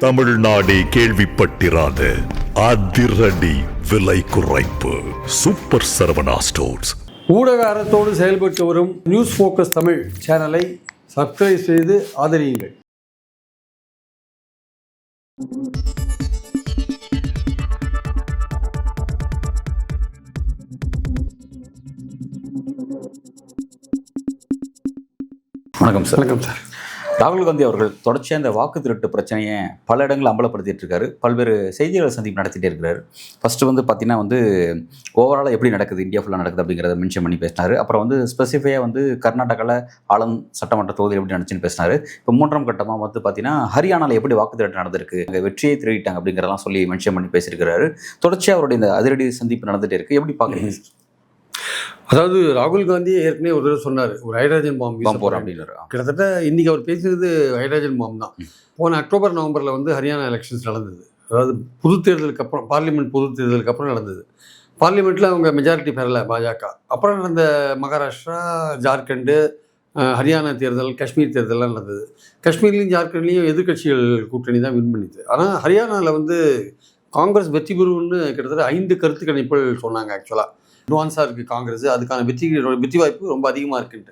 தமிழ்நாடே கேள்விப்பட்டிராத அதிரடி விலை குறைப்பு சூப்பர் சரவணா ஸ்டோர்ஸ். ஊடக அறத்தோடு செயல்பட்டு வரும் நியூஸ் ஃபோக்கஸ் தமிழ் சேனலை சப்ஸ்கிரைப் செய்து ஆதரியுங்கள். வணக்கம் சார். வணக்கம் சார். ராகுல் காந்தி அவர்கள் தொடர்ச்சியாக இந்த வாக்கு திருட்டு பிரச்சனையை பல இடங்களில் அம்பலப்படுத்திட்டு இருக்காரு. பல்வேறு செய்தியாளர் சந்திப்பு நடத்திட்டே இருக்கிறாரு. ஃபர்ஸ்ட் வந்து ஓவராலாக எப்படி நடக்குது, இந்தியா ஃபுல்லாக நடக்குது அப்படிங்கிறத மென்ஷன் பண்ணி பேசினார். அப்புறம் ஸ்பெசிஃபையாக கர்நாடகாவில் ஆளும் சட்டமன்ற தொகுதியில் எப்படி நடந்துச்சுன்னு பேசினார். இப்போ மூன்றாம் கட்டமாக ஹரியானாவில் எப்படி வாக்கு திருட்டு நடந்திருக்கு, அங்கே வெற்றியை திருடிட்டாங்க அப்படிங்கிறதெல்லாம் சொல்லி மென்ஷன் பண்ணி பேசியிருக்கிறாரு. தொடர்ச்சியாக அவருடைய இந்த அதிரடி சந்திப்பு நடந்துகிட்டே இருக்குது. எப்படி பார்க்குறீங்க? அதாவது ராகுல் காந்தி ஏற்கனவே ஒரு தடவை சொன்னார், ஒரு ஹைட்ரஜன் பாம்பு போகிறேன் அப்படின்னு. கிட்டத்தட்ட இன்றைக்கி அவர் பேசினது ஹைட்ரஜன் பாம்பு தான். போன அக்டோபர் நவம்பரில் ஹரியானா எலெக்ஷன்ஸ் நடந்தது. அதாவது பொது தேர்தலுக்கு அப்புறம், பார்லிமெண்ட் பொது தேர்தலுக்கு அப்புறம் நடந்தது. பார்லிமெண்ட்டில் அவங்க மெஜாரிட்டி பெறலை பாஜக. அப்புறம் நடந்த மகாராஷ்டிரா, ஜார்க்கண்டு, ஹரியானா தேர்தல், காஷ்மீர் தேர்தல்லாம் நடந்தது. காஷ்மீர்லேயும் ஜார்க்கண்ட்லேயும் எதிர்கட்சிகள் கூட்டணி தான் வின் பண்ணிது. ஆனால் ஹரியானாவில் காங்கிரஸ் வெற்றி பெறும்னு கிட்டத்தட்ட 5 கருத்து கணிப்புகள் சொன்னாங்க. ஆக்சுவலாக அட்வான்ஸாக இருக்குது காங்கிரஸ், அதுக்கான வெற்றி வாய்ப்பு ரொம்ப அதிகமாக இருக்குன்ட்டு.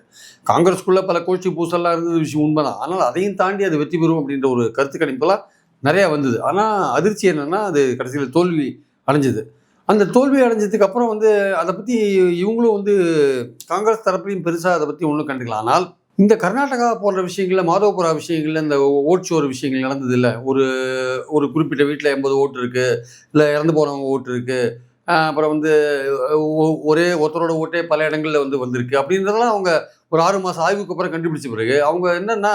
காங்கிரஸ்குள்ளே பல கோஷ்டி பூசல்லாம் இருந்தது, விஷயம் உண்மைதான். ஆனால் அதையும் தாண்டி அது வெற்றி பெறும் அப்படின்ற ஒரு கருத்து கணிப்பெல்லாம் நிறையா வந்தது. ஆனால் அதிர்ச்சி என்னென்னா, அது கடைசியில் தோல்வி அடைஞ்சிது. அந்த தோல்வி அடைஞ்சதுக்கு அப்புறம் அதை பற்றி இவங்களும் காங்கிரஸ் தரப்புலையும் பெருசாக அதை பற்றி ஒன்றும் கண்டுக்கலாம். ஆனால் இந்த கர்நாடகா போன்ற விஷயங்களில், மாதவபுரா விஷயங்களில், இந்த ஓட்சோர் விஷயங்கள் நடந்தது இல்லை. ஒரு குறிப்பிட்ட வீட்டில் 80 ஓட்டு இருக்குது, இல்லை இறந்து போனவங்க ஓட்டு இருக்குது, அப்புறம் ஒருத்தரோட ஓட்டே பல இடங்களில் வந்திருக்கு அப்படின்றதெல்லாம் அவங்க ஒரு 6 மாதம் ஆய்வுக்கு அப்புறம் கண்டுபிடிச்ச பிறகு அவங்க என்னென்னா,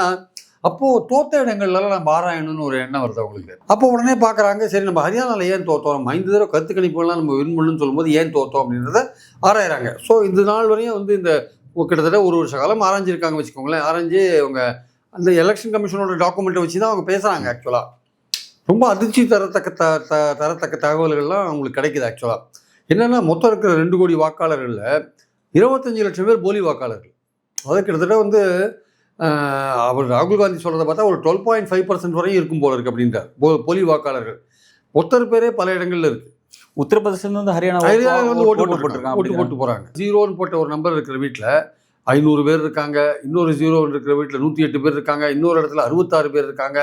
அப்போது தோற்ற இடங்கள்லாம் நம்ம ஆராயணும்னு ஒரு எண்ணம் வருது அவங்களுக்கு. அப்போ உடனே பார்க்குறாங்க, சரி நம்ம ஹரியானாவில் ஏன் தோற்றோம், நம்ம 5 தடவை கருத்து கணிப்புலாம் நம்ம வின் பண்ணணும்னு சொல்லும்போது ஏன் தோற்றோம் அப்படின்றத ஆராயிறாங்க. ஸோ இந்த நாள் வரையும் இந்த கிட்டத்தட்ட ஒரு வருஷ காலம் ஆராய்ஞ்சிருக்காங்க வச்சுக்கோங்களேன். ஆராய்ஞ்சு அவங்க அந்த எலெக்ஷன் கமிஷனோட டாக்குமெண்ட்டை வச்சு தான் அவங்க பேசுகிறாங்க. ஆக்சுவலாக ரொம்ப அதிர்ச்சி தரத்தக்க தகவல்கள்லாம் அவங்களுக்கு கிடைக்குது. ஆக்சுவலாக என்னென்னா, மொத்தம் இருக்கிற 2 கோடி வாக்காளர்களில் 25 லட்சம் பேர் போலி வாக்காளர்கள். அதாவது கிட்டத்தட்ட அவர் ராகுல் காந்தி சொல்கிறத பார்த்தா ஒரு 12.5% வரையும் இருக்கும் போல இருக்குது அப்படின்றார். போலி வாக்காளர்கள் ஒருத்தர் பேரே பல இடங்களில் இருக்குது. உத்தரப்பிரதேசம் ஹரியானா ஓட்டு போட்டு போகிறாங்க. 0ன்னு போட்ட ஒரு நம்பர் இருக்கிற வீட்டில் 500 பேர் இருக்காங்க, இன்னொரு 0 இருக்கிற வீட்டில் 108 பேர் இருக்காங்க, இன்னொரு இடத்துல 66 பேர் இருக்காங்க.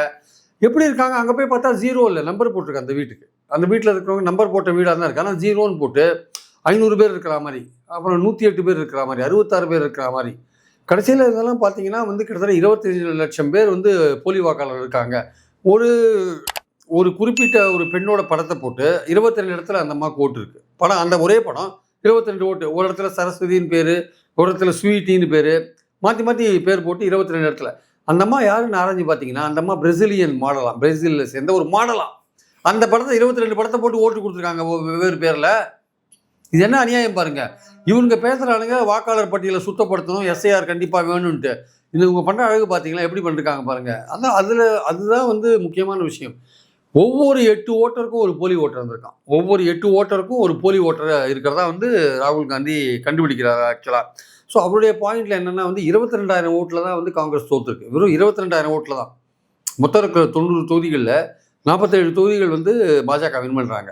எப்படி இருக்காங்க? அங்கே போய் பார்த்தா 0 இல்லை, நம்பர் போட்டிருக்காங்க. அந்த வீட்டுக்கு, அந்த வீட்டில் இருக்கிறவங்க நம்பர் போட்ட வீடாக தான் இருக்குது. ஆனால் 0ன்னு போட்டு 500 பேர் இருக்கிற மாதிரி, அப்புறம் 108 பேர் இருக்கிற மாதிரி, 66 பேர் இருக்கிற மாதிரி. கடைசியில் இதெல்லாம் பார்த்தீங்கன்னா கிட்டத்தட்ட 25 லட்சம் பேர் போலி வாக்காளர் இருக்காங்க. ஒரு குறிப்பிட்ட ஒரு பெண்ணோட படத்தை போட்டு 22 இடத்துல அந்த அம்மாவுக்கு ஓட்டு இருக்குது. படம், அந்த ஒரே படம் 22 ஓட்டு. ஒரு இடத்துல சரஸ்வதின்னு பேர், ஒரு இடத்துல ஸ்வீட்டின்னு பேர், மாற்றி பேர் போட்டு 22 இடத்துல. அந்த அம்மா யாருன்னு ஆராய்ச்சி பார்த்தீங்கன்னா, அந்த அம்மா பிரேசிலியன் மாடலாம், பிரேசிலில் சேர்ந்த ஒரு மாடலாம். அந்த படத்தை 22 படத்தை போட்டு ஓட்டு கொடுத்துருக்காங்க வெவ்வேறு பேரில். இது என்ன அநியாயம் பாருங்கள். இவங்க பேசுகிறானுங்க வாக்காளர் பட்டியலை சுத்தப்படுத்தணும், எஸ்ஐஆர் கண்டிப்பாக வேணும்ன்ட்டு. இவங்க பண்ணுற அழகு பார்த்தீங்களா, எப்படி பண்ணிருக்காங்க பாருங்கள். அதுதான் முக்கியமான விஷயம். ஒவ்வொரு 8 ஓட்டருக்கும் ஒரு போலி ஓட்டர் இருந்திருக்கான். ஒவ்வொரு 8 ஓட்டருக்கும் ஒரு போலி ஓட்டர் இருக்கிறதா ராகுல் காந்தி கண்டுபிடிக்கிறார் ஆக்சுவலாக. ஸோ அவருடைய பாயிண்டில் என்னென்னா 22,000 ஓட்டில் தான் காங்கிரஸ் தோற்றுருக்கு. வெறும் 22,000 ஓட்டில் தான். மொத்தம் இருக்கிற 90 தொகுதிகளில் 47 தொகுதிகள் பாஜக வின் பண்ணுறாங்க,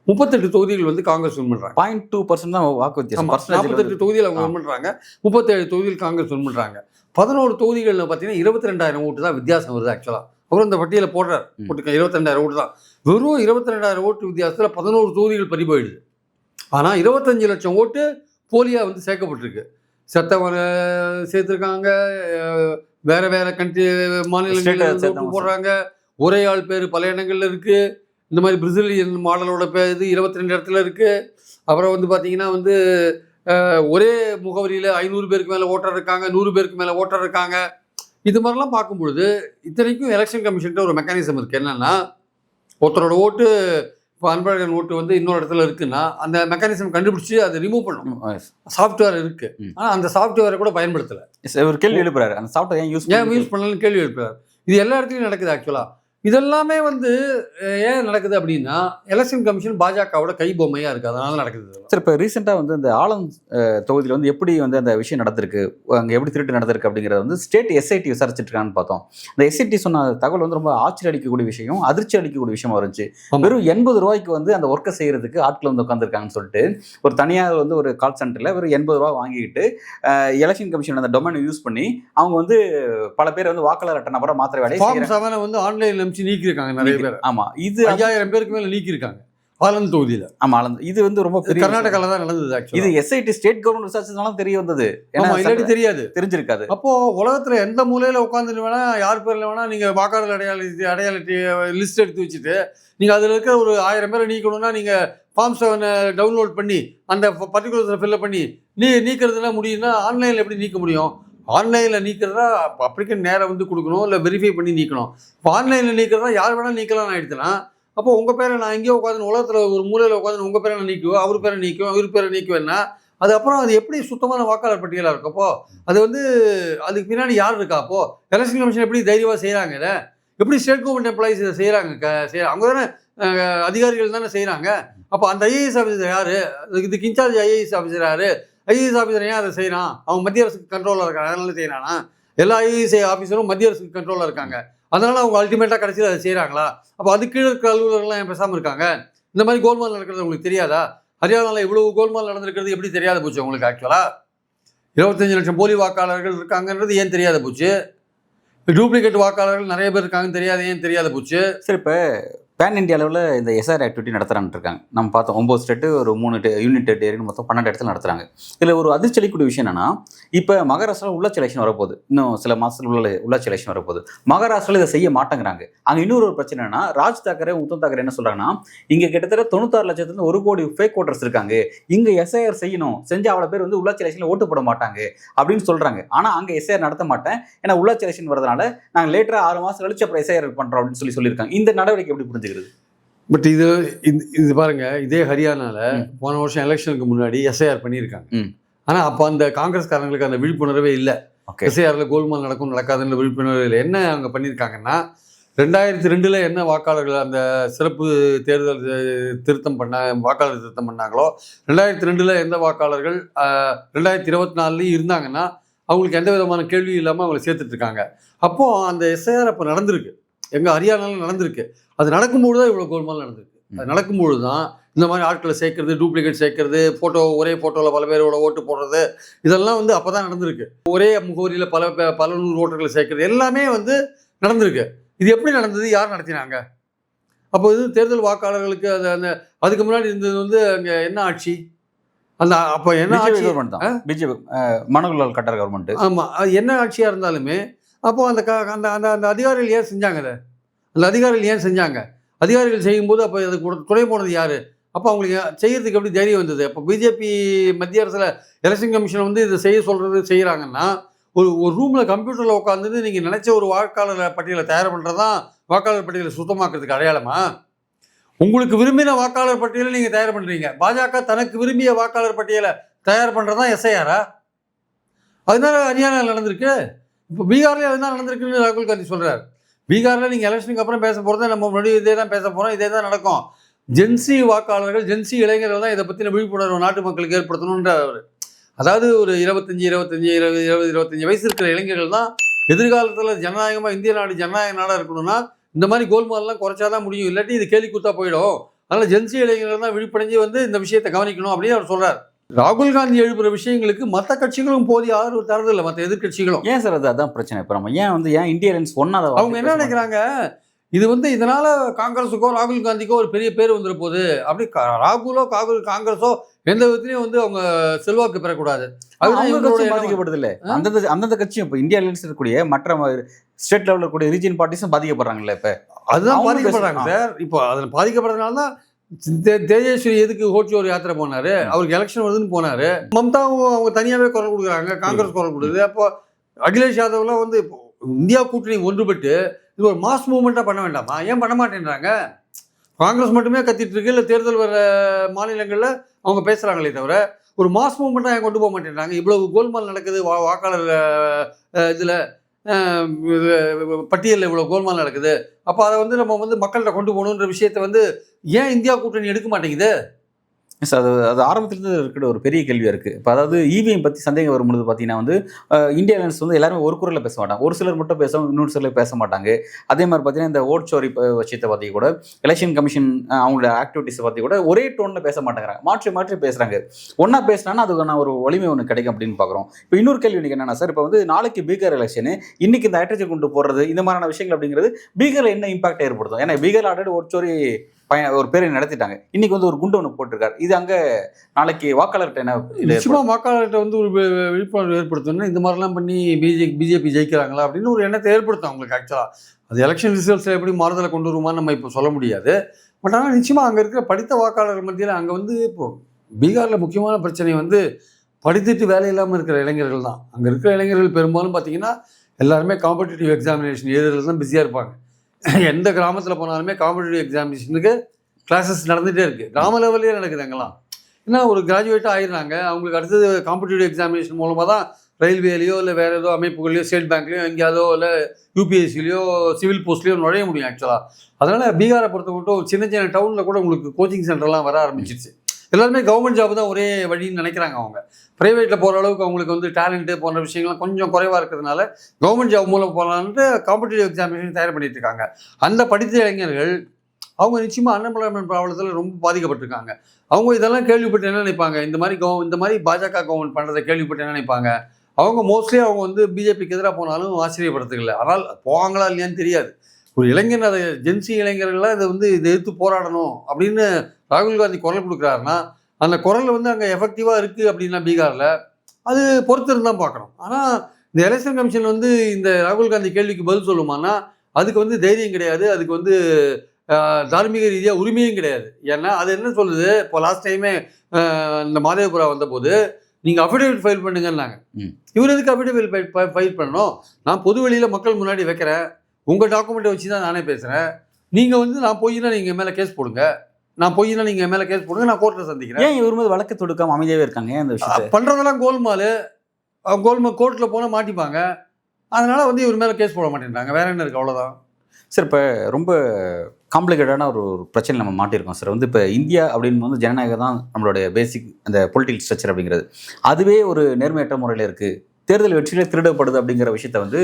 38 தொகுதிகள் காங்கிரஸ் வின் பண்ணுறாங்க. 0.2% தான் வாக்கு வித்தியாசம். 48 தொகுதியில் அவங்க வின் பண்ணுறாங்க, 37 தொகுதியில் காங்கிரஸ் வின் பண்ணுறாங்க. 11 தொகுதிகளில் பார்த்தீங்கன்னா 22,000 ஓட்டு தான் வித்தியாசம் வருது. ஆக்சுவலாக அவரும் இந்த பட்டியலை போட்டுருக்க 22,000 ஓட்டு தான். வெறும் 22,000 ஓட்டு வித்தியாசத்தில் 11 தொகுதிகள் பறி போயிடுது. ஆனால் 25 லட்சம் ஓட்டு போலியாக சேர்க்கப்பட்டிருக்கு. செத்தவனை சேர்த்துருக்காங்க, வேறு மாநிலங்களில் போடுறாங்க, ஒரே ஆள் பேர் பல இடங்களில் இருக்குது. இந்த மாதிரி பிரேசிலியன் மாடலோட பேர் 22 இடத்துல இருக்குது. அப்புறம் பார்த்தீங்கன்னா ஒரே முகவரியில் 500 பேருக்கு மேலே ஓட்டர் இருக்காங்க, 100 பேருக்கு மேலே ஓட்டர் இருக்காங்க. இது மாதிரிலாம் பார்க்கும்பொழுது இத்தனைக்கும் எலெக்ஷன் கமிஷன்கிட்ட ஒரு மெக்கானிசம் இருக்குது. என்னென்னா, ஒருத்தரோட ஓட்டு, இப்போ அன்பழகன் ஓட்டு இன்னொரு இடத்துல இருக்குன்னா அந்த மெக்கானிசம் கண்டுபிடிச்சி அதை ரிமூவ் பண்ணணும். சாஃப்ட்வேர் இருக்குது, ஆனால் அந்த சாஃப்ட்வேரை கூட பயன்படுத்தலை. ஒரு கேள்வி எழுப்புறாரு, அந்த சாஃப்ட்வேர் ஏன் யூஸ் பண்ணலன்னு கேள்வி எழுப்புறாரு. இது எல்லா இடத்துலையும் நடக்குது. ஆக்சுவலாக இதெல்லாமே வந்து ஏன் நடக்குது அப்படின்னா எலெக்ஷன் கமிஷன் பாஜகவோட கை பொம்மையாக இருக்குது, அதனால நடக்குது. சார் இப்போ ரீசெண்டாக வந்து இந்த ஆலந்த் தொகுதியில் வந்து எப்படி வந்து அந்த விஷயம் நடந்திருக்கு, அங்கே எப்படி திருட்டு நடந்திருக்கு அப்படிங்கிறத வந்து ஸ்டேட் எஸ்ஐடி விசாரிச்சுட்டு இருக்கான்னு பார்த்தோம். இந்த எஸ்ஐடி சொன்ன தகவல் வந்து ரொம்ப ஆச்சரிய அளிக்கக்கூடிய விஷயம், அதிர்ச்சி அளிக்கக்கூடிய விஷயமா இருந்துச்சு. வெறும் 80 ரூபாய்க்கு வந்து அந்த ஒர்க்கை செய்யறதுக்கு ஆட்கள் வந்து உட்காந்துருக்காங்கன்னு சொல்லிட்டு ஒரு தனியாக வந்து ஒரு கால் சென்டரில் வெறும் 80 ரூபா வாங்கிட்டு எலெக்ஷன் கமிஷன் அந்த டொமைனை யூஸ் பண்ணி அவங்க வந்து பல பேர் வந்து வாக்காளர் அட்டை நபரை மாத்திர வேலையை வந்து ஆன்லைன்ல நீக்கிருக்காங்க நிறைய பேர். ஆமா, இது 5000 பேருக்கு மேல நீக்கிருக்காங்க ஆலந்த் தொகுதியில. ஆமா, ஆலந்த் இது வந்து ரொம்ப பெரிய கர்நாடகால தான் நடந்தது. இது எஸ்ஐடி ஸ்டேட் கவர்மெண்ட் விசாரிச்சதுனால தெரிய வந்தது, இல்லாட்டி தெரியாது, தெரிஞ்சிருக்காது. அப்போ உலகத்துல எந்த மூலையில உட்காந்துட்டு வேணா யார் பேர்ல வேணா நீங்க வாக்காளர் அடையாள லிஸ்ட் எடுத்து வச்சுட்டு நீங்க அதுல இருக்க ஒரு 1000 பேரை நீக்கணும்னா நீங்க ஃபார்ம் 7 டவுன்லோட் பண்ணி அந்த பர்டிகுலர் ஃபில்அப் பண்ணி நீக்கிறதுலாம் முடியும்னா ஆன்லைன்ல எப்படி நீக்க முடியும்? ஆன்லைனில் நீக்கிறதா அப்ளிகேஷன் நேரம் வந்து கொடுக்கணும், இல்லை வெரிஃபை பண்ணி நீக்கணும். இப்போ ஆன்லைனில் நீக்கிறதா யார் வேணால் நீக்கலாம்னு ஆயிடுச்சுன்னா அப்போ உங்கள் பேரை நான் எங்கேயோ உட்காந்து உலகத்தில் ஒரு மூலையில் உட்காந்து உங்கள் பேரை நான் நீக்குவோம், அவர் பேரை நீக்குவோம், அவர் பேரை நீக்குவேன்னா அதுக்கப்புறம் அது எப்படி சுத்தமான வாக்காளர் பட்டியலாக இருக்கப்போ அது வந்து அதுக்கு பின்னாடி யார் இருக்கா? அப்போது எலெக்ஷன் கமிஷன் எப்படி தைரியமாக செய்கிறாங்க, இதை எப்படி ஸ்டேட் கவர்மெண்ட் எம்ப்ளாயிஸ் இதை செய்கிறாங்க? அவங்க தானே அதிகாரிகள் தானே செய்கிறாங்க. அப்போ அந்த ஐஏஎஸ் ஆஃபீஸர் யார், இதுக்கு இன்சார்ஜ் ஐஏஎஸ் ஆஃபீஸர் யார்? ஐஏஎஸ் ஆஃபீஸர் ஏன் அதை செய்யறான்? அவன் மத்திய அரசுக்கு கண்ட்ரோலில் இருக்காங்க, அதனால செய்யறானா? எல்லா ஐஏஎஸ் ஆஃபீஸரும் மத்திய அரசுக்கு கண்ட்ரோலில் இருக்காங்க, அதனால அவங்க அல்டிமேட்டாக கடைசியில் அதை செய்கிறாங்களா? அப்போ அது கீழே இருக்கிற அலுவலர்கள்லாம் ஏன் பேசாமல் இருக்காங்க? இந்த மாதிரி கோல்மால் நடக்கிறது உங்களுக்கு தெரியாதா? ஹரியானாவில் இவ்வளவு கோல்மால் நடந்திருக்கிறது எப்படி தெரியாத போச்சு உங்களுக்கு? ஆக்சுவலாக 25 லட்சம் போலி வாக்காளர்கள் இருக்காங்கன்றது ஏன் தெரியாத போச்சு? டூப்ளிகேட் வாக்காளர்கள் நிறைய பேர் இருக்காங்கன்னு ஏன் தெரியாத போச்சு? சரி, இப்போ பேன் இந்தியா அளவில் இந்த எஸ்ஆர் ஆக்டிவிட்டி நடத்துகிறான்னு இருக்காங்க. நம்ம பார்த்தோம் 9 ஸ்டேட்டு ஒரு 3 யூனிட் டெரிட்டரி மொத்தம் 12 இடத்துல நடத்துகிறாங்க. இதில் ஒரு அதிர்ச்சி அளிக்கக்கூடிய விஷயம் என்னன்னா, இப்போ மகாராஷ்டிராவில் உள்ளாட்சி எலெக்ஷன் வரப்போகுது, இன்னும் சில மாதத்தில் உள்ளாட்சி எலெக்ஷன் வரப்போகுது. மகாராஷ்டிராவில் இதை செய்ய மாட்டேங்கிறாங்க. அங்கே இன்னொரு ஒரு பிரச்சனை என்னன்னா, ராஜ் தாக்கரே உத்தவ் தாக்கரே என்ன சொல்கிறாங்கன்னா, இங்கே கிட்டத்தட்ட 96 லட்சத்துலேருந்து 1 கோடி ஃபேக் ஓட்டர்ஸ் இருக்காங்க, இங்கே எஸ்ஐஆர் செய்யணும், செஞ்சு அவ்வளோ பேர் வந்து உள்ளாட்சி எலெக்ஷனில் ஓட்டு போட மாட்டாங்க அப்படின்னு சொல்கிறாங்க. ஆனால் அங்கே எஸ்ஐஆர் நடத்த மாட்டேன், ஏன்னா உள்ளாட்சி எலெக்ஷன் வரதுனால நாங்கள் லேட்டராக 6 மாதம் கழிச்சு அப்புறம் எஸ்ஐஆர் பண்ணுறோம் அப்படின்னு சொல்லியிருக்காங்க. இந்த நடவடிக்கை எப்படி புரிஞ்சுக்கிறது? பட் இது பாருங்க, இதே ஹரியானாவில் போன வருஷம் எலெக்ஷனுக்கு முன்னாடி எஸ்ஐஆர் பண்ணியிருக்காங்க. ஆனால் அப்போ அந்த காங்கிரஸ்காரங்களுக்கு அந்த விழிப்புணர்வே இல்லை. எஸ்ஐஆரில் கோல்மால் நடக்கும் நடக்காதுன்ற விழிப்புணர்வு இல்லை. என்ன அவங்க பண்ணியிருக்காங்கன்னா, 2002 என்ன வாக்காளர்கள் அந்த சிறப்பு தேர்தல் வாக்காளர் திருத்தம் பண்ணாங்களோ, 2002 எந்த வாக்காளர்கள் 2024 இருந்தாங்கன்னா அவங்களுக்கு எந்த விதமான கேள்வி இல்லாமல் அவங்களை சேர்த்துட்டு இருக்காங்க. அப்போது அந்த எஸ்ஐஆர் அப்போ நடந்திருக்கு, எங்கள் ஹரியானாவில் நடந்திருக்கு. அது நடக்கும்போது தான் இவ்வளோ கோல்மால் நடந்திருக்கு. அது நடக்கும்போது தான் இந்த மாதிரி ஆட்களை சேர்க்கறது, டூப்ளிகேட் சேர்க்கறது, ஒரே ஃபோட்டோவில் பல பேரோட ஓட்டு போடுறது, இதெல்லாம் வந்து அப்போ தான் நடந்திருக்கு. ஒரே முகவரியில் பல 100 ஓட்டர்களை சேர்க்கறது எல்லாமே வந்து நடந்திருக்கு. இது எப்படி நடந்தது? யார் நடத்தினாங்க? அப்போ இது தேர்தல் வாக்காளர்களுக்கு அதுக்கு முன்னாடி இருந்தது வந்து அங்கே என்ன ஆட்சி? அப்போ என்ன ஆட்சி? கவர்மெண்ட் தான், பிஜேபி மனோகர்லால் கட்டார் கவர்மெண்ட். ஆமாம், அது என்ன ஆட்சியாக இருந்தாலுமே அப்போது அந்த அதிகாரிகள் ஏன் செஞ்சாங்க? அந்த அதிகாரிகள் ஏன் செஞ்சாங்க? அதிகாரிகள் செய்யும்போது அப்போ அதுக்கு துணை போனது யார்? அப்போ அவங்களுக்கு செய்யறதுக்கு எப்படி தைரியம் வந்தது? அப்போ பிஜேபி மத்திய அரசில் எலெக்ஷன் கமிஷன் வந்து இதை செய்கிறாங்கன்னா ஒரு ரூமில் கம்ப்யூட்டரில் உட்காந்துட்டு நீங்கள் நினச்ச ஒரு வாக்காளர் பட்டியலை தயார் பண்ணுறது தான் வாக்காளர் பட்டியலை சுத்தமாக்குறதுக்கு அடையாளமா? உங்களுக்கு விரும்பின வாக்காளர் பட்டியலை நீங்கள் தயார் பண்ணுறீங்க, பாஜக தனக்கு விரும்பிய வாக்காளர் பட்டியலை தயார் பண்ணுறது தான் எஸ்ஐஆரா? அதனால ஹரியானாவில் நடந்திருக்கு. இப்போ பீகார்லேயே அதுதான் நடந்திருக்குன்னு ராகுல் காந்தி சொல்கிறார். பீகாரில் நீங்கள் எலெக்ஷனுக்கு அப்புறம் பேச போகிறது நம்ம முன்னாடி இதே தான் பேச போகிறோம், இதே தான் நடக்கும். ஜென்சி வாக்காளர்கள், ஜென்சி இளைஞர்கள் தான் இதை பற்றின விழிப்புணர்வு நாட்டு மக்களுக்கு ஏற்படுத்தணுன்ற அதாவது ஒரு 25 வயசு இருக்கிற இளைஞர்கள் தான் எதிர்காலத்தில் ஜனநாயகமாக இந்திய நாடு ஜனநாயக நாடாக இருக்கணும்னா இந்த மாதிரி கோல்மால்லாம் குறைச்சாதான் முடியும், இல்லாட்டி இது கேலி கூத்தா போயிடும். அதனால் ஜென்சி இளைஞர்கள் தான் விழிப்படைஞ்சு வந்து இந்த விஷயத்தை கவனிக்கணும் அப்படின்னு அவர் சொல்கிறார். ராகுல் காந்தி எழுப்புற விஷயங்களுக்கு மற்ற கட்சிகளும் போதிய ஆதரவு தரதில்லை, மற்ற எதிர்கட்சிகளும். ஏன் சார் அதான் பிரச்சனை? இப்போ நம்ம ஏன் இந்திய அலையன்ஸ் ஒன்னாத அவங்க என்ன நினைக்கிறாங்க, இது வந்து இதனால காங்கிரஸுக்கோ ராகுல் காந்திக்கோ ஒரு பெரிய பேர் வந்துட போகுது, அப்படி காங்கிரஸோ எந்த விதத்துலையும் வந்து அவங்க செல்வாக்கு பெறக்கூடாது. பாதிக்கப்படுது இல்லை அந்தந்த கட்சியும். இப்போ இந்தியா அலையன்ஸ் இருக்கக்கூடிய மற்ற ஸ்டேட் லெவலில் இருக்கக்கூடிய ரீஜியன் பார்ட்டிஸும் பாதிக்கப்படுறாங்கல்ல. இப்போ அதுதான் பாதிக்கப்படுறாங்க சார். இப்போ அதில் பாதிக்கப்படுறதுனால தான் தேஜஸ்வி எதுக்கு ஹோட்சோர் யாத்திரை போனாரு, அவருக்கு எலெக்ஷன் வருதுன்னு போனாரு. மம்தாவும் அவங்க தனியாகவே குரல் கொடுக்குறாங்க, காங்கிரஸ் குரல் கொடுக்குது. அப்போ அகிலேஷ் யாதவ்லாம் வந்து இந்தியா கூட்டணி ஒன்றுபட்டு இது ஒரு மாஸ் மூவ்மெண்ட்டாக பண்ண வேண்டாமா? ஏன் பண்ண மாட்டேன்றாங்க? காங்கிரஸ் மட்டுமே கத்திட்டு இருக்கு, இல்லை தேர்தல் வர மாநிலங்களில் அவங்க பேசுகிறாங்களே தவிர ஒரு மாஸ் மூவ்மெண்ட்டாக ஏன் கொண்டு போக மாட்டேன்றாங்க? இவ்வளவு கோல்மால் நடக்குது வாக்காளர் இதில், பட்டியலில் இவ்வளோ கோல்மால் நடக்குது. அப்போ அதை வந்து நம்ம வந்து மக்கள்கிட்ட கொண்டு போகணுன்ற விஷயத்தை வந்து ஏன் இந்தியா கூட்டணி எடுக்க மாட்டேங்குது? எஸ், அது ஆரம்பத்துலேருந்து இருக்கிற ஒரு பெரிய கேள்வியாக இருக்குது. இப்போ அதாவது இவிஎம் பற்றி சந்தேகம் வரும்பொழுது பார்த்தீங்கன்னா வந்து இந்தியா அலையன்ஸ் வந்து எல்லாருமே ஒரு குரலில் பேச மாட்டாங்க. ஒரு சிலர் மட்டும் பேசுவாங்க, இன்னொரு சிலர் பேச மாட்டாங்க. அதே மாதிரி பார்த்தீங்கன்னா இந்த ஓட் சோரி விஷயத்தை பற்றி கூட எலெக்ஷன் கமிஷன் அவங்களோட ஆக்டிவிட்டீஸை பற்றி கூட ஒரே டோனில் பேச மாட்டேங்கிறாங்க, மாற்றி மாற்றி பேசுகிறாங்க. ஒன்றா பேசினான்னா அதுக்கான ஒரு வலிமை ஒன்று கிடைக்கும் அப்படின்னு பார்க்குறோம். இப்போ இன்னொரு கேள்வி எனக்கு என்னன்னா சார், இப்போ வந்து நாளைக்கு பீகார் எலெக்ஷனு, இன்னைக்கு இந்த ஹைட்ரஜன் கொண்டு போடுறது, இந்த மாதிரியான விஷயங்கள் அப்படிங்கிறது பீகாரில் என்ன இம்பாக்ட் ஏற்படுத்தும்? ஏன்னா பீகார் ஆல்ரெடி ஓட் சோரி ஒரு பேரை நடத்திட்டாங்க. இன்னைக்கு வந்து ஒரு குண்டு ஒன்று போட்டிருக்காரு. இது அங்கே நாளைக்கு வாக்காளர்கிட்ட என்ன நிச்சயமாக வாக்காளர்கிட்ட வந்து ஒரு விழிப்புணர்வு ஏற்படுத்தணும்னா இந்த மாதிரிலாம் பண்ணி பிஜேபி ஜெயிக்கிறாங்களா அப்படின்னு ஒரு எண்ணத்தை ஏற்படுத்தும் அவங்களுக்கு. ஆக்சுவலாக அது எலெக்ஷன் ரிசல்ட்ஸில் எப்படி மாறுதலை கொண்டு வருமான்னு நம்ம இப்போ சொல்ல முடியாது. பட் ஆனால் நிச்சயமாக அங்கே இருக்கிற படித்த வாக்காளர்கள் மத்தியில் அங்கே வந்து இப்போது பீகாரில் முக்கியமான பிரச்சனை வந்து படித்துட்டு வேலை இல்லாமல் இருக்கிற இளைஞர்கள் தான். அங்கே இருக்கிற இளைஞர்கள் பெரும்பாலும் பார்த்தீங்கன்னா எல்லாருமே காம்படிட்டிவ் எக்ஸாமினேஷன் எழுதுறது தான் பிஸியாக இருப்பாங்க. எந்த கிராமத்தில் போனாலுமே காம்படிட்டிவ் எக்ஸாமினேஷனுக்கு கிளாஸஸ் நடந்துகிட்டே இருக்குது. கிராம லெவல்லே நடக்குது அங்கெல்லாம். ஏன்னா ஒரு கிராஜுவேட்டாக ஆயிடுறாங்க, அவங்களுக்கு அடுத்தது காம்படிட்டிவ் எக்ஸாமினேஷன் மூலமாக தான் ரயில்வேலையோ இல்லை வேறு ஏதோ அமைப்புகளையோ ஸ்டேட் பேங்க்லையோ எங்கேயாவதோ இல்லை யூபிஎஸ்சிலையோ சிவில் போஸ்ட்லேயோ நுழைய முடியும் ஆக்சுவலாக. அதனால் பீகாரை பொறுத்த மட்டும் சின்ன சின்ன டவுனில் கூட உங்களுக்கு கோச்சிங் சென்டர்லாம் வர ஆரம்பிச்சிருச்சு. எல்லாருமே கவர்மெண்ட் ஜாப் தான் ஒரே வழின்னு நினைக்கிறாங்க. அவங்க ப்ரைவேட்டில் போகிற அளவுக்கு அவங்களுக்கு வந்து டேலண்ட்டு போன்ற விஷயங்கள்லாம் கொஞ்சம் குறைவாக இருக்கிறதுனால கவர்மெண்ட் ஜாப் மூலம் போகலான்ட்டு காம்படிட்டிவ் எக்ஸாமினேஷன் தயார் பண்ணிட்டு இருக்காங்க. அந்த படித்த இளைஞர்கள் அவங்க நிச்சயமாக அன்எம்ப்ளாய்மெண்ட் ப்ராப்ளத்தில் ரொம்ப பாதிக்கப்பட்டிருக்காங்க. அவங்க இதெல்லாம் கேள்விப்பட்டு என்ன நினைப்பாங்க, இந்த மாதிரி பாஜக கவர்மெண்ட் பண்ணுறதை கேள்விப்பட்டு என்ன நினைப்பாங்க, அவங்க மோஸ்ட்லி அவங்க வந்து பிஜேபிக்கு எதிராக போனாலும் ஆச்சரியப்படுறதுக்கு ஆனால் போவாங்களா இல்லையான்னு தெரியாது. ஒரு இளைஞர் அதை ஜென்சி இளைஞர்கள்லாம் இதை எதிர்த்து போராடணும் அப்படின்னு ராகுல் காந்தி குரல் கொடுக்குறாருன்னா அந்த குரல் வந்து அங்கே எஃபெக்டிவாக இருக்குது அப்படின்னா பீகாரில் அது பொறுத்திருந்து தான் பார்க்கணும். ஆனால் இந்த எலெக்ஷன் கமிஷன் வந்து இந்த ராகுல் காந்தி கேள்விக்கு பதில் சொல்லுமானா அதுக்கு வந்து தைரியம் கிடையாது, அதுக்கு வந்து தார்மீக ரீதியாக உரிமையும் கிடையாது. ஏன்னா அது என்ன சொல்லுது, இப்போ லாஸ்ட் டைமே இந்த மாதேவபுரா வந்தபோது நீங்கள் அஃபிடேவிட் ஃபைல் பண்ணுங்கன்னாங்க. இவர் எதுக்கு அஃபிடேவிட் ஃபைல் பண்ணணும்? நான் பொது வெளியில் மக்கள் முன்னாடி வைக்கிறேன், உங்கள் டாக்குமெண்ட்டை வச்சு தான் நானே பேசுகிறேன். நீங்கள் வந்து நான் போயின்னா நீங்கள் மேலே கேஸ் போடுங்க, நான் போயின்னா நீங்கள் மேலே கேஸ் போடுங்க, நான் கோர்ட்டில் சந்திக்கிறேன். ஏன் இவர் மீது வழக்கு தொடுக்காம அமைதியாகவே இருக்காங்க? அந்த விஷயம் பண்ணுறதெல்லாம் கோல்மால் கோர்ட்டில் போனால் மாட்டிப்பாங்க. அதனால் வந்து இவர் மேலே கேஸ் போட மாட்டேன்றாங்க. வேற என்ன இருக்குது? அவ்வளோதான் சார். இப்போ ரொம்ப காம்ப்ளிகேட்டான ஒரு பிரச்சனை நம்ம மாட்டியிருக்கோம் சார். வந்து இப்போ இந்தியா அப்படின்னு வந்து ஜனநாயகம் தான் நம்மளுடைய பேசிக் அந்த பொலிட்டிக்கல் ஸ்ட்ரக்சர் அப்படிங்கிறது. அதுவே ஒரு நேர்மையற்ற முறையில் இருக்குது. தேர்தல் வெற்றியிலே திருடப்படுது அப்படிங்கிற விஷயத்த வந்து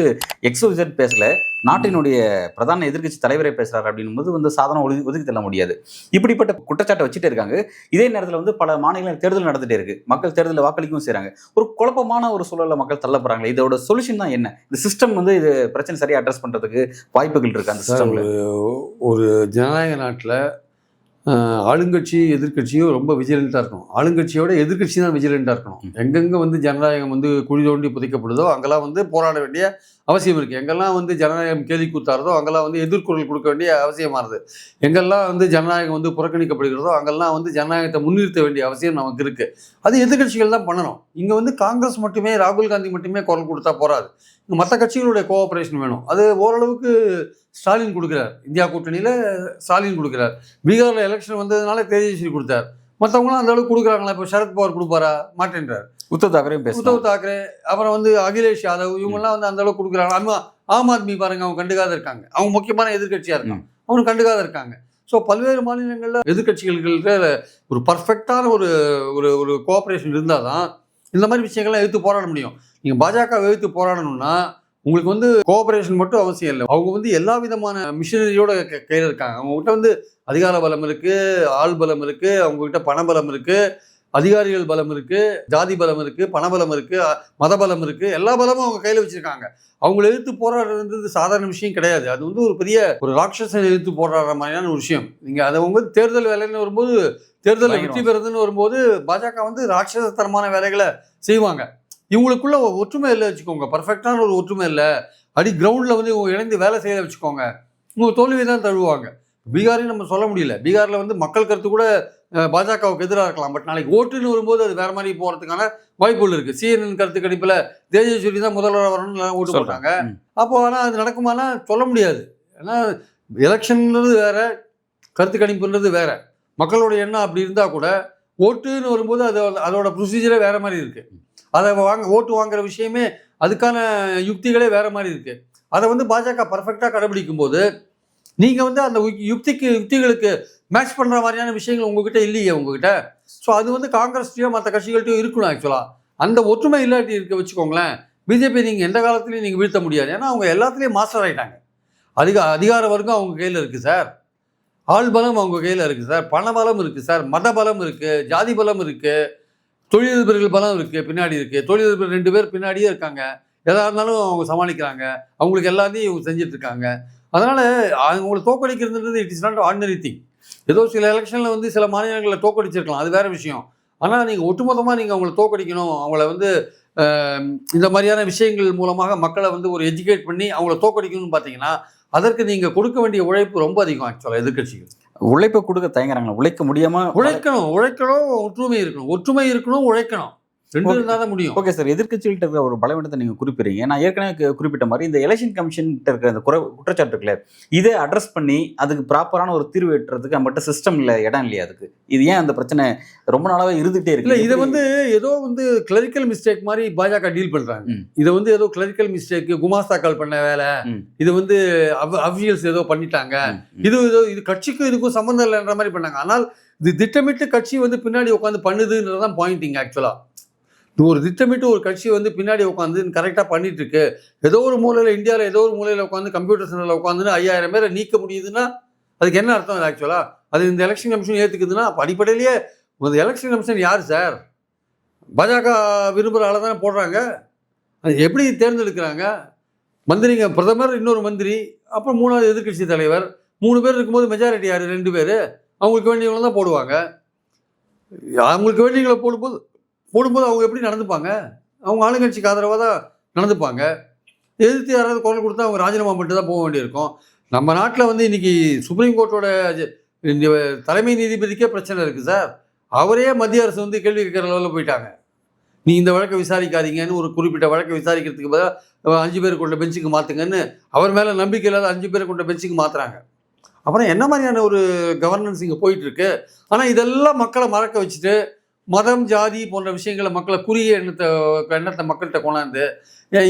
XYZ பேசல, நாட்டினுடைய பிரதான எதிர்க்கட்சி தலைவரே பேசுறாரு அப்படின்னும் போது வந்து சாதனம் ஒதுக்கி தள்ள முடியாது. இப்படிப்பட்ட குற்றச்சாட்டை வச்சுட்டே இருக்காங்க. இதே நேரத்தில் வந்து பல மாநிலங்கள் தேர்தல் நடந்துட்டே இருக்கு, மக்கள் தேர்தலில் வாக்களிக்கவும் செய்றாங்க. ஒரு குழப்பமான ஒரு சூழலில் மக்கள் தள்ளப்படுறாங்க. இதோட சொல்யூஷன் தான் என்ன? இந்த சிஸ்டம் வந்து இது பிரச்சனை சரியாக அட்ரஸ் பண்ணுறதுக்கு வாய்ப்புகள் இருக்கு அந்த சிஸ்டம்ல? ஒரு ஜனநாயக நாட்டில் ஆளுங்கட்சி எதிர்கட்சியும் ரொம்ப விஜிலண்ட்டாக இருக்கணும். ஆளுங்கட்சியோட எதிர்கட்சி தான் விஜிலண்ட்டாக இருக்கணும். எங்கெங்கே வந்து ஜனநாயகம் வந்து குழி தோண்டி புதைக்கப்படுதோ அங்கெல்லாம் வந்து போராட வேண்டிய அவசியம் இருக்குது. எங்கெல்லாம் வந்து ஜனநாயகம் கேள்வி கூத்தாரதோ அங்கெல்லாம் வந்து எதிர்குரல் கொடுக்க வேண்டிய அவசியமானது. எங்கெல்லாம் வந்து ஜனநாயகம் வந்து புறக்கணிக்கப்படுகிறதோ அங்கெல்லாம் வந்து ஜனநாயகத்தை முன்னிறுத்த வேண்டிய அவசியம் நமக்கு இருக்குது. அது எதிர்கட்சிகள் தான் பண்ணணும். இங்கே வந்து காங்கிரஸ் மட்டுமே, ராகுல் காந்தி மட்டுமே குரல் கொடுத்தா போராது. இங்கே மற்ற கட்சிகளுடைய கோஆப்ரேஷன் வேணும். அது ஓரளவுக்கு ஸ்டாலின் கொடுக்குறார். இந்தியா கூட்டணியில் ஸ்டாலின் கொடுக்குறார். பீகாரில் எலெக்ஷன் வந்ததுனால தேஜஸ்வி கொடுத்தார். மற்றவங்களாம் அந்த அளவுக்கு கொடுக்குறாங்களா? இப்போ சரத்பவார் கொடுப்பாரா? மாட்டேன்றார். உத்தவ் தாக்கரே, அப்புறம் வந்து அகிலேஷ் யாதவ், இவங்கெல்லாம் வந்து அந்த அளவுக்கு கொடுக்குறாங்க. ஆம் ஆத்மி பாருங்க, அவங்க கண்டுக்காத இருக்காங்க. அவங்க முக்கியமான எதிர்கட்சியாக இருக்காங்க, அவங்க கண்டுக்காத இருக்காங்க. ஸோ பல்வேறு மாநிலங்களில் எதிர்கட்சிகளுக்கு ஒரு பர்ஃபெக்டான ஒரு ஒரு கோஆப்ரேஷன் இருந்தால் தான் இந்த மாதிரி விஷயங்கள்லாம் எதிர்த்து போராட முடியும். நீங்கள் பாஜக எதிர்த்து போராடணும்னா உங்களுக்கு வந்து கோஆபரேஷன் மட்டும் அவசியம் இல்லை. அவங்க வந்து எல்லா விதமான மிஷினரியோட கையில் இருக்காங்க. அவங்ககிட்ட வந்து அதிகார பலம் இருக்குது, ஆள் பலம் இருக்குது, அவங்ககிட்ட பணபலம் இருக்குது, அதிகாரிகள் பலம் இருக்குது, ஜாதி பலம் இருக்குது, பணபலம் இருக்குது, மத பலம் இருக்குது. எல்லா பலமும் அவங்க கையில் வச்சுருக்காங்க. அவங்களை எதிர்த்து போராடுறது சாதாரண விஷயம் கிடையாது. அது வந்து ஒரு பெரிய ஒரு ராட்சசனை எதிர்த்து போராடுற மாதிரியான ஒரு விஷயம். நீங்கள் அதை வந்து தேர்தல் வேலைன்னு வரும்போது, தேர்தலில் வெற்றி பெறுதுன்னு வரும்போது பாஜக வந்து ராட்சசத்தனமான வேலைகளை செய்வாங்க. இவங்களுக்குள்ள ஒற்றுமை இல்லை வச்சுக்கோங்க, பர்ஃபெக்டான ஒரு ஒற்றுமை இல்லை. கிரவுண்டில் வந்து இவங்க இணைந்து வேலை செய்ய வச்சுக்கோங்க, இவங்க தோல்வி தான் தழுவாங்க. பீகாரையும் நம்ம சொல்ல முடியல. பீகாரில் வந்து மக்கள் கருத்து கூட பாஜகவுக்கு எதிராக இருக்கலாம். பட் நாளைக்கு ஓட்டுன்னு வரும்போது அது வேற மாதிரி போகிறதுக்கான வாய்ப்புகள் இருக்குது. CNN கருத்து கணிப்பில் தேஜஸ்வி தான் முதல்வராக வரணும்னு ஓட்டு போட்டாங்க. அப்போ ஆனால் அது நடக்குமானா சொல்ல முடியாது. ஏன்னா எலெக்ஷன்ன்றது வேற, கருத்து கணிப்புன்றது வேற. மக்களோட எண்ணம் அப்படி இருந்தால் கூட ஓட்டுன்னு வரும்போது அதோட ப்ரொசீஜரே வேற மாதிரி இருக்குது. அதை ஓட்டு வாங்குற விஷயமே அதுக்கான யுக்திகளே வேறு மாதிரி இருக்குது. அதை வந்து பாஜக பர்ஃபெக்டாக கடைபிடிக்கும் போது நீங்கள் வந்து அந்த யுக்திகளுக்கு மேட்ச் பண்ணுற மாதிரியான விஷயங்கள் உங்ககிட்ட இல்லையே உங்ககிட்ட. ஸோ அது வந்து காங்கிரஸ்லையோ மற்ற கட்சிகள்கிட்டயும் இருக்கணும். ஆக்சுவலாக அந்த ஒற்றுமை இல்லாட்டி இருக்க வச்சுக்கோங்களேன், பிஜேபி நீங்கள் எந்த காலத்துலையும் நீங்கள் வீழ்த்த முடியாது. ஏன்னா அவங்க எல்லாத்துலேயும் மாஸ்டர் ஆகிட்டாங்க. அதிகார வர்க்கம் அவங்க கையில் இருக்குது சார், ஆள் பலம் அவங்க கையில் இருக்குது சார், பண பலம் இருக்குது சார், மத பலம் இருக்குது, ஜாதி பலம் இருக்குது, தொழிலதிபர்கள் பலம் இருக்குது, பின்னாடி இருக்குது. தொழிலதிபர் 2 பேர் பின்னாடியே இருக்காங்க. எதாக இருந்தாலும் அவங்க சமாளிக்கிறாங்க. அவங்களுக்கு எல்லாத்தையும் இவங்க செஞ்சிட்ருக்காங்க. அதனால் அவங்களை தோக்கடிக்கிறதுன்றது it is not ordinary thing. ஏதோ சில எலெக்ஷனில் வந்து சில மாநிலங்களில் தோக்கடிச்சிருக்கலாம், அது வேறு விஷயம். ஆனால் நீங்கள் ஒட்டுமொத்தமாக நீங்கள் அவங்கள தோக்கடிக்கணும், அவங்கள வந்து இந்த மாதிரியான விஷயங்கள் மூலமாக மக்களை வந்து ஒரு எஜுகேட் பண்ணி அவங்கள தோக்கடிக்கணும்னு பார்த்தீங்கன்னா அதற்கு நீங்கள் கொடுக்க வேண்டிய உழைப்பு ரொம்ப அதிகம். ஆக்சுவலாக எதிர்கட்சிகள் உழைப்பை கொடுக்க தயங்குறாங்களா? உழைக்க முடியாமல் உழைக்கணும், ஒற்றுமை இருக்கணும், உழைக்கணும். 2 இருந்தால் தான் முடியும். ஓகே சார், எதிர்கட்சிகள்கிட்ட இருக்கிற ஒரு பலவீனத்தை நீங்கள் குறிப்பிடுறீங்க. நான் ஏற்கனவே குறிப்பிட்ட மாதிரி இந்த எலெக்ஷன் கமிஷன்கிட்ட இருக்கிற அந்த குற்றச்சாட்டு இருக்குல்ல, இதை அட்ரஸ் பண்ணி அதுக்கு ப்ராப்பரான ஒரு தீர்வு எட்டுறதுக்கு நம்மகிட்ட சிஸ்டம் இல்லை, இடம் இல்லையா அதுக்கு? இது ஏன் அந்த பிரச்சனை ரொம்ப நாளாவே இருந்துகிட்டே இருக்கு? இல்லை, இதை வந்து ஏதோ வந்து கிளரிக்கல் மிஸ்டேக் மாதிரி பாஜக டீல் பண்ணுறாங்க. இதை வந்து ஏதோ கிளரிக்கல் மிஸ்டேக், குமாஸ்தாக்கள் பண்ண வேலை, இது வந்து அஃபிஷியல்ஸ் ஏதோ பண்ணிட்டாங்க, இது கட்சிக்கும் இதுக்கும் சம்மந்தம் இல்லைன்ற மாதிரி பண்ணாங்க. ஆனால் இது திட்டமிட்டு கட்சி வந்து பின்னாடி உட்காந்து பண்ணுதுன்றதான் பாயிண்டிங். ஆக்சுவலாக ஒரு திட்டமிட்டு ஒரு கட்சி வந்து பின்னாடி உட்காந்து கரெக்டாக பண்ணிட்டு இருக்கு. ஏதோ ஒரு மூலையில், இந்தியாவில் ஏதோ ஒரு மூலையில் உட்காந்து கம்ப்யூட்டர் சென்டரில் உட்காந்துன்னு 5000 பேரை நீக்க முடியுதுன்னா அதுக்கு என்ன அர்த்தம்? ஆக்சுவலாக அது இந்த எலெக்ஷன் கமிஷன் ஏற்றுக்குதுன்னா அப்போ அடிப்படையிலேயே இந்த எலெக்ஷன் கமிஷன் யார் சார்? பாஜக விரும்புகிற ஆளை தானே போடுறாங்க. அது எப்படி தேர்ந்தெடுக்கிறாங்க? மந்திரிங்க, பிரதமர், இன்னொரு மந்திரி, அப்புறம் 3வது எதிர்கட்சி தலைவர், 3 பேர் இருக்கும்போது மெஜாரிட்டி யார்? 2 பேர். அவங்களுக்கு வேண்டியவங்களை தான் போடுவாங்க. அவங்களுக்கு வேண்டியவங்களை போடும்போது அவங்க எப்படி நடந்துப்பாங்க? அவங்க ஆளுங்கட்சிக்கு ஆதரவாக தான் நடந்துப்பாங்க. எதிர்த்து யாராவது குரல் கொடுத்தா அவங்க ராஜினாமா பண்ணிட்டு தான் போக வேண்டியிருக்கும். நம்ம நாட்டில் வந்து இன்றைக்கி சுப்ரீம் கோர்ட்டோட தலைமை நீதிபதிக்கே பிரச்சனை இருக்குது சார். அவரே மத்திய அரசு வந்து கேள்வி கேட்குற லெவலில் போயிட்டாங்க. நீ இந்த வழக்கை விசாரிக்காதீங்கன்னு, ஒரு குறிப்பிட்ட வழக்கை விசாரிக்கிறதுக்கு பதிலாக 5 பேர் கொண்ட பெஞ்சுக்கு மாற்றுங்கன்னு அவர் மேலே நம்பிக்கை இல்லாத 5 பேர் கொண்ட பெஞ்சுக்கு மாற்றுறாங்க. அப்புறம் என்ன மாதிரியான ஒரு கவர்னன்ஸ் இங்கே போயிட்டுருக்கு? ஆனால் இதெல்லாம் மக்களை மறக்க வச்சுட்டு மதம், ஜாதி போன்ற விஷயங்களை, மக்களை குறுகிய எண்ணத்தை மக்கள்கிட்ட கொண்டாந்து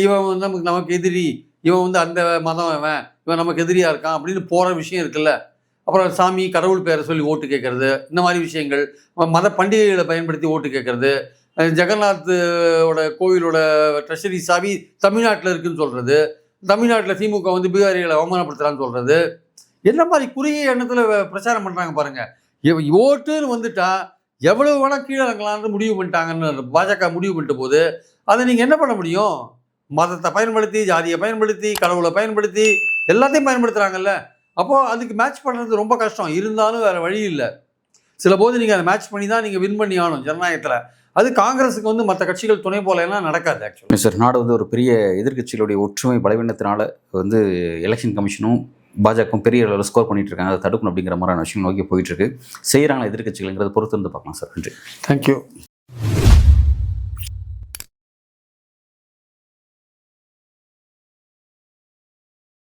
இவன் வந்து நமக்கு எதிரி, இவன் வந்து அந்த மதம், இவன் நமக்கு எதிரியாக இருக்கான் அப்படின்னு போகிற விஷயம் இருக்குல்ல. அப்புறம் சாமி, கடவுள் பேரை சொல்லி ஓட்டு கேட்குறது, இந்த மாதிரி விஷயங்கள், மத பண்டிகைகளை பயன்படுத்தி ஓட்டு கேட்குறது, ஜெகநாத்தோட கோவிலோட ட்ரெஷரி சாவி தமிழ்நாட்டில் இருக்குதுன்னு சொல்கிறது, தமிழ்நாட்டில் திமுக வந்து பீகாரிகளை அவமானப்படுத்துகிறான்னு சொல்கிறது, என்ன மாதிரி குறுகிய எண்ணத்தில் பிரச்சாரம் பண்ணுறாங்க பாருங்கள். ஓட்டுன்னு வந்துட்டா எவ்வளவு வேணால் கீழே இறங்கலான்னு முடிவு பண்ணிட்டாங்கன்னு பாஜக முடிவு பண்ணிட்ட போது அதை நீங்கள் என்ன பண்ண முடியும்? மதத்தை பயன்படுத்தி, ஜாதியை பயன்படுத்தி, கடவுளை பயன்படுத்தி எல்லாத்தையும் பயன்படுத்துகிறாங்கல்ல. அப்போது அதுக்கு மேட்ச் பண்ணுறது ரொம்ப கஷ்டம். இருந்தாலும் வேறு வழி இல்லை. சில போது நீங்கள் அதை மேட்ச் பண்ணி தான் நீங்கள் வின் பண்ணி ஆகணும் ஜனநாயகத்தில். அது காங்கிரஸுக்கு வந்து மற்ற கட்சிகள் துணை போலலாம் நடக்காது. ஆக்சுவலி சார், நாடு வந்து ஒரு பெரிய எதிர்கட்சிகளுடைய ஒற்றுமை பலவீனத்தினால வந்து எலெக்ஷன் கமிஷனும் பாஜகவும் பெரிய அளவில் ஸ்கோர் பண்ணிட்டு இருக்காங்க. அதை தடுக்கணும் அப்படிங்கிற மாதிரியான விஷயம் நோக்கி போயிட்டு இருக்கு. செய்கிறாங்களா எதிர்கட்சிகள்ங்கிறத பொறுத்து வந்து பார்க்கலாம் சார். நன்றி. தேங்க்யூ.